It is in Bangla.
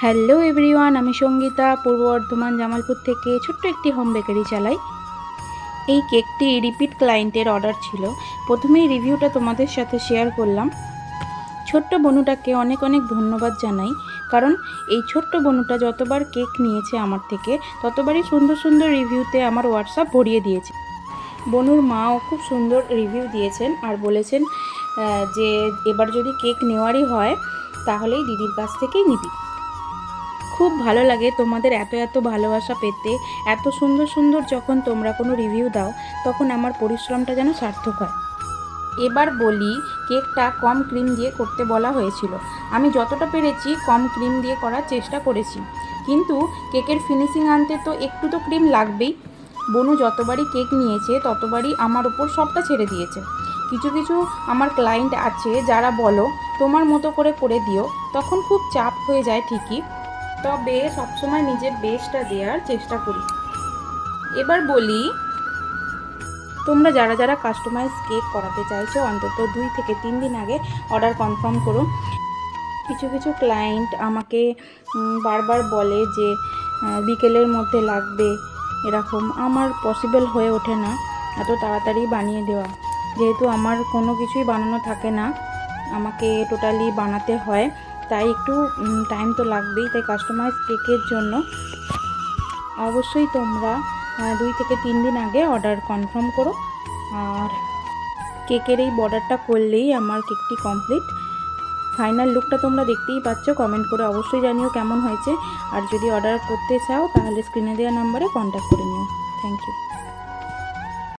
হ্যালো এভরিওয়ান, আমি সঙ্গীতা পূর্ব বর্ধমান জামালপুর থেকে ছোট্ট একটি হোম বেকারি চালাই। এই কেকটি রিপিট ক্লায়েন্টের অর্ডার ছিল। প্রথমেই রিভিউটা তোমাদের সাথে শেয়ার করলাম। ছোট্ট বনুটাকে অনেক অনেক ধন্যবাদ জানাই, কারণ এই ছোট্ট বনুটা যতবার কেক নিয়েছে আমার থেকে ততবারই সুন্দর সুন্দর রিভিউতে আমার হোয়াটসঅ্যাপ ভরিয়ে দিয়েছে। বনুর মাও খুব সুন্দর রিভিউ দিয়েছেন আর বলেছেন যে এবার যদি কেক নেওয়ারই হয় তাহলেই দিদির কাছ থেকেই নিবি। খুব ভালো লাগে তোমাদের এত এত ভালোবাসা পেতে। এত সুন্দর সুন্দর যখন তোমরা কোনো রিভিউ দাও তখন আমার পরিশ্রমটা যেন সার্থক হয়। এবার বলি, কেকটা কম ক্রিম দিয়ে করতে বলা হয়েছিল। আমি যতটা পেরেছি কম ক্রিম দিয়ে করার চেষ্টা করেছি, কিন্তু কেকের ফিনিশিং আনতে তো একটু তো ক্রিম লাগবেই। বনু যতবারই কেক নিয়েছে ততবারই আমার ওপর সবটা ছেড়ে দিয়েছে। কিছু কিছু আমার ক্লায়েন্ট আছে যারা বলো তোমার মতো করে করে দিও, তখন খুব চাপ হয়ে যায় ঠিকই, তবে সবসময় নিজের বেস্টটা দেওয়ার চেষ্টা করি। এবার বলি, তোমরা যারা যারা কাস্টমাইজ কেক করাতে চাইছো অন্তত 2 থেকে 3 দিন আগে অর্ডার কনফার্ম করো। কিছু কিছু ক্লায়েন্ট আমাকে বারবার বলে যে বিকেলের মধ্যে লাগবে, এরকম আমার পসিবল হয়ে ওঠে না এত তাড়াতাড়ি বানিয়ে দেওয়া। যেহেতু আমার কোনো কিছুই বানানো থাকে না, আমাকে টোটালি বানাতে হয়, তাই একটু টাইম তো লাগবেই। তাই কাস্টমাইজ কেকের জন্য অবশ্যই তোমরা 2 থেকে 3 দিন আগে অর্ডার কনফার্ম করো। আর কেকের এই বর্ডারটা করলেই আমার কেকটি কমপ্লিট। ফাইনাল লুকটা তোমরা দেখতেই পাচ্ছ। কমেন্ট করে অবশ্যই জানিও কেমন হয়েছে। আর যদি অর্ডার করতে চাও তাহলে স্ক্রিনে দেওয়া নাম্বারে কন্ট্যাক্ট করে নিও। Thank you.